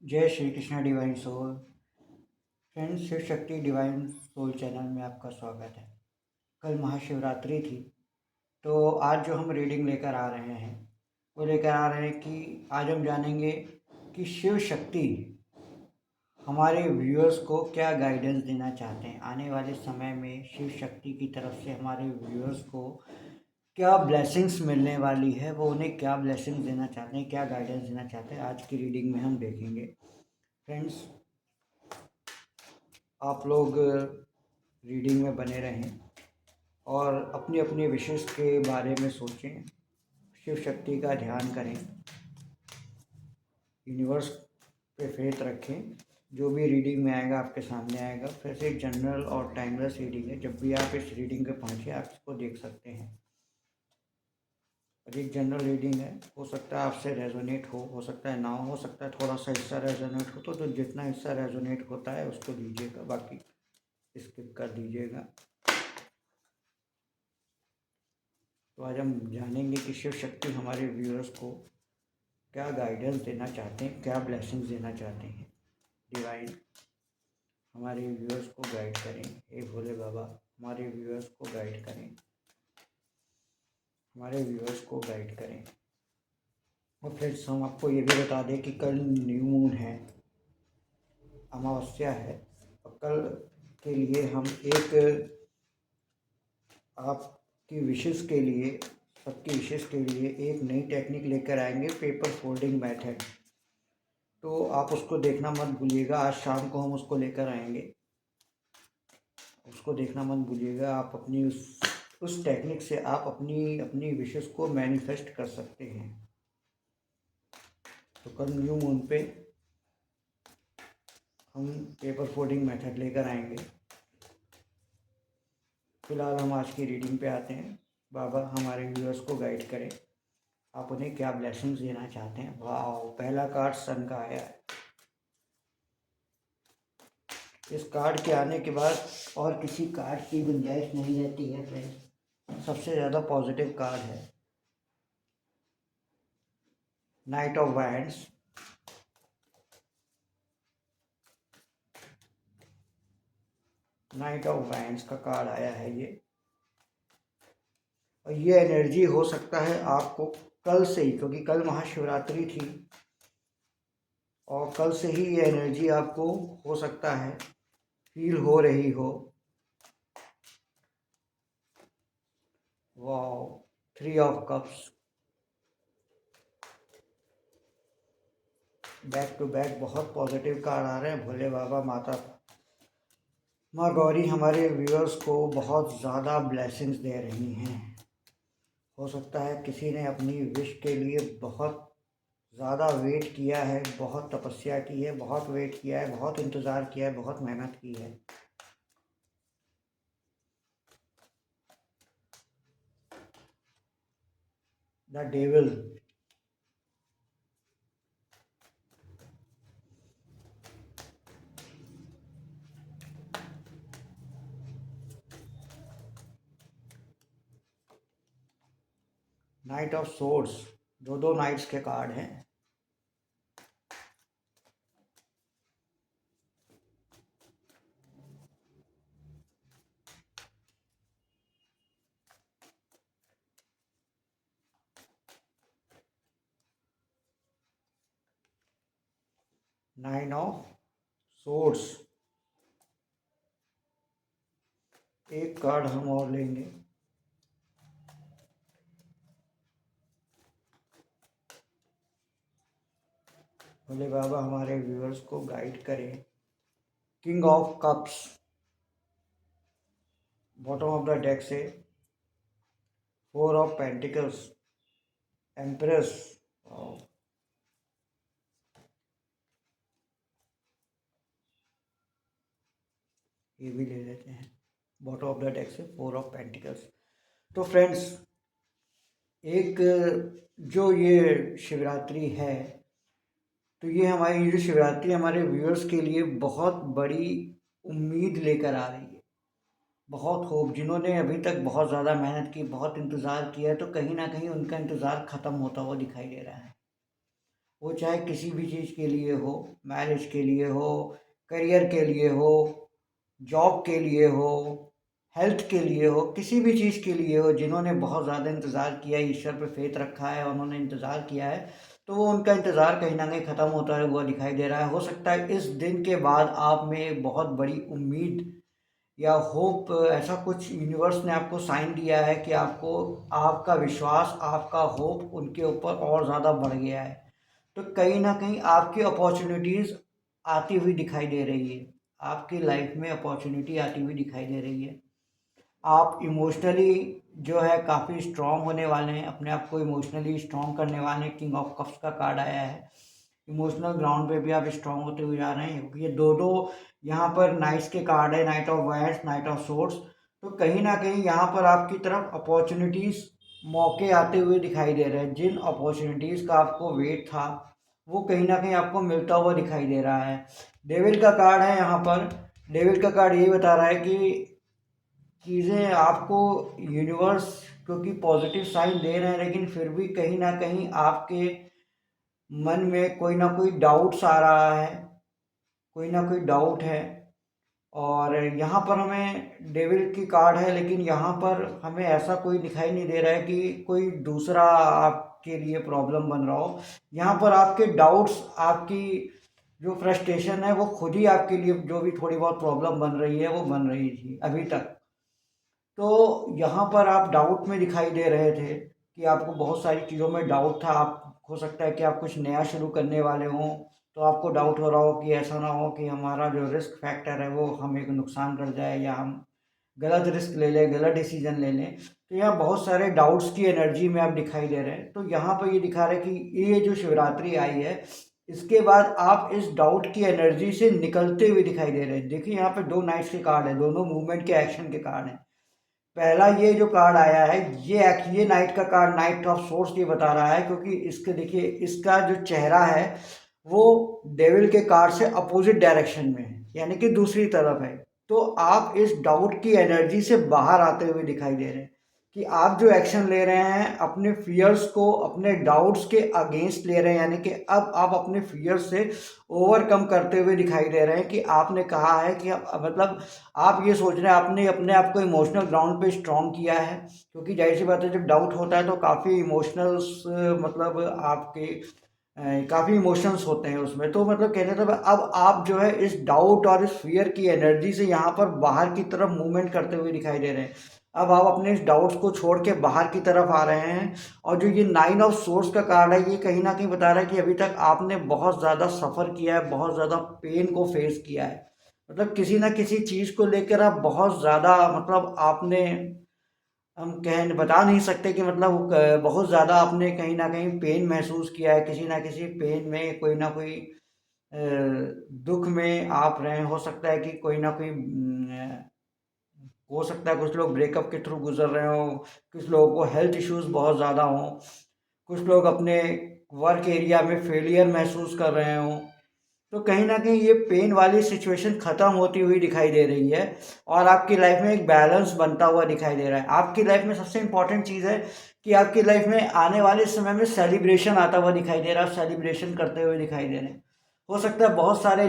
जय Shri Krishna divine soul. Friends, Shiv Shakti divine soul channel में आपका स्वागत है। कल महाशिवरात्रि थी, तो आज जो हम रीडिंग लेकर आ रहे हैं वो लेकर आ रहे हैं कि आज हम जानेंगे कि शिव शक्ति हमारे व्यूअर्स को क्या गाइडेंस देना चाहते हैं। आने वाले समय में शिव शक्ति की तरफ से हमारे व्यूअर्स को क्या ब्लेसिंग्स मिलने वाली है, वो उन्हें क्या ब्लेसिंग्स देना चाहते हैं, क्या गाइडेंस देना चाहते हैं, आज की रीडिंग में हम देखेंगे। फ्रेंड्स, आप लोग रीडिंग में बने रहें और अपनी अपनी विशेष के बारे में सोचें, शिव शक्ति का ध्यान करें, यूनिवर्स पे फेथ रखें। जो भी रीडिंग में आएगा आपके सामने आएगा। फिर से जनरल और टाइमलेस रीडिंग है, जब भी आप इस रीडिंग पे पहुँचे आप इसको देख सकते हैं। और एक जनरल रीडिंग है, हो सकता है आपसे रेजोनेट हो सकता है ना हो सकता है थोड़ा सा हिस्सा रेजोनेट हो, तो जितना हिस्सा रेजोनेट होता है उसको दीजिएगा, बाकी स्किप कर दीजिएगा। तो आज हम जानेंगे कि शिव शक्ति हमारे व्यूअर्स को क्या गाइडेंस देना चाहते हैं, क्या ब्लेसिंग्स देना चाहते हैं। डिवाइन हमारे व्यूअर्स को गाइड करें। हे भोले बाबा, हमारे व्यूअर्स को गाइड करें, हमारे व्यूअर्स को गाइड करें। और फ्रेंड्स, हम आपको ये भी बता दें कि कल न्यू मून है, अमावस्या है। और कल के लिए हम एक आपकी विशेष के लिए, सबकी विशेष के लिए एक नई टेक्निक लेकर आएंगे, पेपर फोल्डिंग मेथड। तो आप उसको देखना मत भूलिएगा। आज शाम को हम उसको लेकर आएंगे, उसको देखना मत भूलिएगा। आप अपनी उस टेक्निक से आप अपनी अपनी विशेष को मैनिफेस्ट कर सकते हैं। तो कल न्यू मून पे हम पेपर फोल्डिंग मेथड लेकर आएंगे। फिलहाल हम आज की रीडिंग पे आते हैं। बाबा हमारे व्यूअर्स को गाइड करें, आप उन्हें क्या ब्लेसिंग्स देना चाहते हैं। वाह, पहला कार्ड सन का आया है। इस कार्ड के आने के बाद और किसी कार्ड की गुंजाइश नहीं रहती है फ्रेंड्स। सबसे ज़्यादा पॉजिटिव कार्ड है night of wands. Night of wands का कार्ड आया है ये। और ये एनर्जी हो सकता है आपको कल से ही, क्योंकि कल महाशिवरात्रि थी और कल से ही ये एनर्जी आपको हो सकता है फील हो रही हो। Wow, 3 of cups, back to back बहुत पॉजिटिव कार्ड आ रहे हैं। भोले बाबा, माँ गौरी हमारे व्यूअर्स को बहुत ज़्यादा ब्लेसिंग्स दे रही हैं। हो सकता है किसी ने अपनी विश के लिए बहुत ज़्यादा वेट किया है, बहुत तपस्या की है, बहुत वेट किया है, बहुत इंतज़ार किया है, बहुत मेहनत की है। The devil, night of swords, दो दो नाइट्स के कार्ड हैं। 9 ऑफ सोर्ड्स। एक कार्ड हम और लेंगे। भोले बाबा हमारे व्यूअर्स को गाइड करें। King of cups, bottom of the deck से 4 ऑफ पेंटिकल्स, एम्प्रेस। ये भी ले लेते हैं, बॉटम ऑफ द डेक से 4 ऑफ पेंटिकल्स। तो फ्रेंड्स, एक जो ये शिवरात्रि है, तो ये हमारी जो शिवरात्रि हमारे व्यूअर्स के लिए बहुत बड़ी उम्मीद लेकर आ रही है। बहुत होप, जिन्होंने अभी तक बहुत ज़्यादा मेहनत की, बहुत इंतज़ार किया है, तो कहीं ना कहीं उनका इंतज़ार ख़त्म होता हुआ दिखाई दे रहा है। वो चाहे किसी भी चीज़ के लिए हो, मैरिज के लिए हो, करियर के लिए हो, जॉब के लिए हो, हेल्थ के लिए हो, किसी भी चीज़ के लिए हो, जिन्होंने बहुत ज़्यादा इंतज़ार किया है, ईश्वर पे फेथ रखा है, उन्होंने इंतज़ार किया है, तो वो उनका इंतज़ार कहीं न कहीं ख़त्म होता हुआ दिखाई दे रहा है। हो सकता है इस दिन के बाद आप में एक बहुत बड़ी उम्मीद या होप, ऐसा कुछ यूनिवर्स ने आपको साइन दिया है कि आपको आपका विश्वास, आपका होप उनके ऊपर और ज़्यादा बढ़ गया है। तो कहीं न कहीं आपकी अपॉर्च्युनिटीज़ आती हुई दिखाई दे रही है। आपकी लाइफ में अपॉर्च्युनिटी आती हुई दिखाई दे रही है। आप इमोशनली जो है काफ़ी स्ट्रॉन्ग होने वाले हैं, अपने आप को इमोशनली स्ट्रॉन्ग करने वाले हैं। किंग ऑफ कप्स का कार्ड आया है। इमोशनल ग्राउंड पे भी आप स्ट्रॉन्ग होते हुए जा रहे हैं, क्योंकि ये दो यहाँ पर नाइट्स के कार्ड है, night of wires, night of swords. तो कहीं ना कहीं यहाँ पर आपकी तरफ अपॉर्चुनिटीज़, मौके आते हुए दिखाई दे रहे हैं। जिन अपॉर्चुनिटीज़ का आपको वेट था, वो कहीं ना कहीं आपको मिलता हुआ दिखाई दे रहा है। डेविल का कार्ड है यहाँ पर। डेविल का कार्ड यही बता रहा है कि चीज़ें आपको यूनिवर्स, क्योंकि पॉजिटिव साइन दे रहे हैं, लेकिन फिर भी कहीं ना कहीं आपके मन में कोई ना कोई डाउट्स आ रहा है, कोई ना कोई डाउट है। और यहाँ पर हमें डेविल की कार्ड है, लेकिन यहाँ पर हमें ऐसा कोई दिखाई नहीं दे रहा है कि कोई दूसरा आपके लिए प्रॉब्लम बन रहा हो। यहाँ पर आपके डाउट्स, आपकी जो फ्रस्ट्रेशन है, वो खुद ही आपके लिए जो भी थोड़ी बहुत प्रॉब्लम बन रही है, वो बन रही थी अभी तक। तो यहाँ पर आप डाउट में दिखाई दे रहे थे कि आपको बहुत सारी चीज़ों में डाउट था। आप, हो सकता है कि आप कुछ नया शुरू करने वाले हों, तो आपको डाउट हो रहा हो कि ऐसा ना हो कि हमारा जो रिस्क फैक्टर है वो हमें नुकसान कर जाए, या हम गलत रिस्क ले लें, गलत डिसीजन ले लें। तो यहाँ बहुत सारे डाउट्स की एनर्जी में आप दिखाई दे रहे हैं। तो यहाँ पर ये दिखा रहा है कि ये जो शिवरात्रि आई है, इसके बाद आप इस डाउट की एनर्जी से निकलते हुए दिखाई दे रहे हैं। देखिए यहाँ पे दो नाइट्स के कार्ड है, दोनों मूवमेंट के, एक्शन के कार्ड हैं। पहला ये जो कार्ड आया है, ये नाइट का कार्ड, नाइट ऑफ सोर्स, ये बता रहा है, क्योंकि इसके देखिए इसका जो चेहरा है वो डेविल के कार्ड से अपोजिट डायरेक्शन में है, यानी कि दूसरी तरफ है। तो आप इस डाउट की एनर्जी से बाहर आते हुए दिखाई दे रहे हैं कि आप जो एक्शन ले रहे हैं अपने फियर्स को, अपने डाउट्स के अगेंस्ट ले रहे हैं, यानी कि अब आप अपने फियर्स से ओवरकम करते हुए दिखाई दे रहे हैं। कि आपने कहा है कि मतलब आप ये सोच रहे हैं, आपने अपने आप को इमोशनल ग्राउंड पे स्ट्रॉन्ग किया है, क्योंकि जाहिर सी बात है जब डाउट होता है तो काफ़ी इमोशनल्स, मतलब आपके काफ़ी इमोशंस होते हैं उसमें। तो मतलब कहने का अब आप जो है इस डाउट और इस फियर की एनर्जी से यहाँ पर बाहर की तरफ मूवमेंट करते हुए दिखाई दे रहे हैं। अब आप अपने इस डाउट्स को छोड़ के बाहर की तरफ आ रहे हैं। और जो ये नाइन ऑफ सोर्स का कार्ड है, ये कहीं ना कहीं बता रहा है कि अभी तक आपने बहुत ज़्यादा सफ़र किया है, बहुत ज़्यादा पेन को फेस किया है। मतलब किसी ना किसी चीज़ को लेकर आप बहुत ज़्यादा, मतलब आपने, हम कह बता नहीं सकते कि मतलब बहुत ज़्यादा आपने कहीं ना कहीं पेन महसूस किया है। किसी ना किसी पेन में, कोई ना कोई अ, दुख में आप रहे। हो सकता है कि कोई ना कोई हो सकता है कुछ लोग ब्रेकअप के थ्रू गुजर रहे हों, कुछ लोगों को हेल्थ इश्यूज बहुत ज़्यादा हों, कुछ लोग अपने वर्क एरिया में फेलियर महसूस कर रहे हों। तो कहीं न कहीं ये पेन वाली सिचुएशन ख़त्म होती हुई दिखाई दे रही है, और आपकी लाइफ में एक बैलेंस बनता हुआ दिखाई दे रहा है। आपकी लाइफ में सबसे इम्पोर्टेंट चीज़ है कि आपकी लाइफ में आने वाले समय में सेलिब्रेशन आता हुआ दिखाई दे रहा है, सेलिब्रेशन करते हुए दिखाई दे रहे हैं। हो सकता है बहुत सारे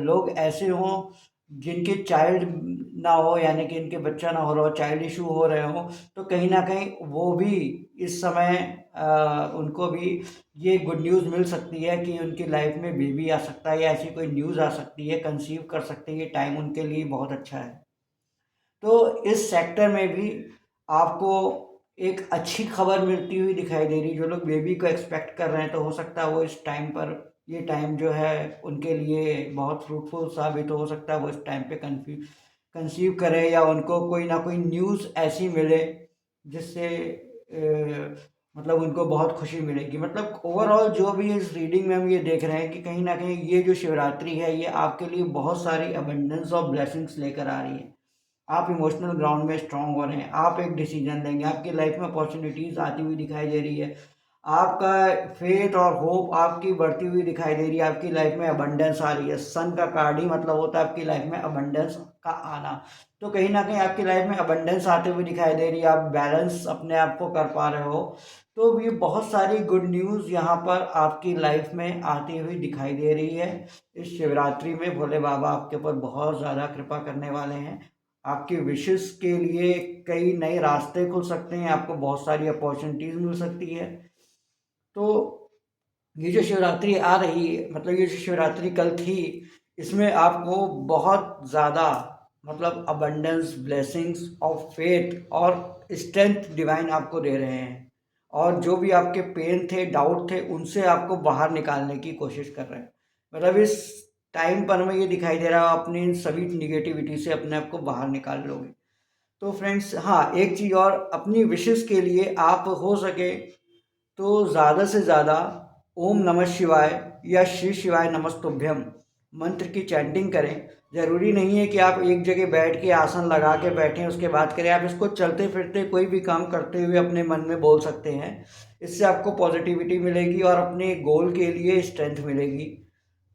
लोग ऐसे हों जिनके चाइल्ड ना हो, यानी कि इनके बच्चा ना हो रहा हो, चाइल्ड इशू हो रहे हों। तो कहीं न कहीं वो भी इस समय उनको भी ये गुड न्यूज़ मिल सकती है कि उनकी लाइफ में बेबी आ सकता है, या ऐसी कोई न्यूज़ आ सकती है, कंसीव कर सकते हैं। ये टाइम उनके लिए बहुत अच्छा है। तो इस सेक्टर में भी आपको एक अच्छी खबर मिलती हुई दिखाई दे रही। जो लोग बेबी को एक्सपेक्ट कर रहे हैं, तो हो सकता है वो इस टाइम पर, ये टाइम जो है उनके लिए बहुत फ्रूटफुल साबित हो सकता है। वो इस टाइम पे कंसीव करें, या उनको कोई ना कोई न्यूज़ ऐसी मिले जिससे मतलब उनको बहुत खुशी मिलेगी। मतलब ओवरऑल जो भी इस रीडिंग में हम ये देख रहे हैं कि कहीं ना कहीं ये जो शिवरात्रि है, ये आपके लिए बहुत सारी अबंडेंस ऑफ ब्लेसिंग्स लेकर आ रही है। आप इमोशनल ग्राउंड में स्ट्रांग हो रहे हैं, आप एक डिसीजन लेंगे, आपकी लाइफ में अपॉर्चुनिटीज़ आती हुई दिखाई दे रही है। आपका फेथ और होप आपकी बढ़ती हुई दिखाई दे रही है, आपकी लाइफ में अबंडेंस आ रही है। सन का कार्ड ही मतलब होता है आपकी लाइफ में अबंडेंस का आना। तो कहीं ना कहीं आपकी लाइफ में अबंडेंस आते हुए दिखाई दे रही है, आप बैलेंस अपने आप को कर पा रहे हो। तो ये बहुत सारी गुड न्यूज़ यहाँ पर आपकी लाइफ में आती हुई दिखाई दे रही है। इस शिवरात्रि में भोले बाबा आपके ऊपर बहुत ज़्यादा कृपा करने वाले हैं। आपकी विशेष के लिए कई नए रास्ते खुल सकते हैं, आपको बहुत सारी अपॉर्चुनिटीज़ मिल सकती है। तो ये जो शिवरात्रि आ रही है, मतलब ये जो शिवरात्रि कल थी, इसमें आपको बहुत ज़्यादा मतलब अबंडेंस, ब्लेसिंग्स ऑफ फेथ और स्ट्रेंथ डिवाइन आपको दे रहे हैं। और जो भी आपके पेन थे, डाउट थे, उनसे आपको बाहर निकालने की कोशिश कर रहे हैं। मतलब इस टाइम पर हमें ये दिखाई दे रहा है, अपनी इन सभी निगेटिविटी से अपने आप को बाहर निकाल लोगे। तो फ्रेंड्स, हाँ, एक चीज़ और, अपनी विशेष के लिए आप हो सके तो ज़्यादा से ज़्यादा ओम नमः शिवाय या श्री शिवाय नमस्तुभ्यम मंत्र की चैंटिंग करें। ज़रूरी नहीं है कि आप एक जगह बैठ के आसन लगा के बैठें उसके बाद करें, आप इसको चलते फिरते कोई भी काम करते हुए अपने मन में बोल सकते हैं। इससे आपको पॉजिटिविटी मिलेगी और अपने गोल के लिए स्ट्रेंथ मिलेगी।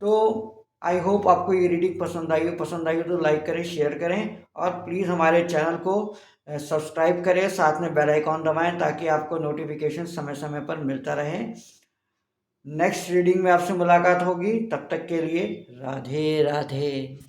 तो आई होप आपको ये रीडिंग पसंद आई हो तो लाइक करें, शेयर करें और प्लीज़ हमारे चैनल को सब्सक्राइब करें, साथ में बेल आइकॉन दबाएं ताकि आपको नोटिफिकेशन समय समय पर मिलता रहे। नेक्स्ट रीडिंग में आपसे मुलाकात होगी, तब तक के लिए राधे राधे।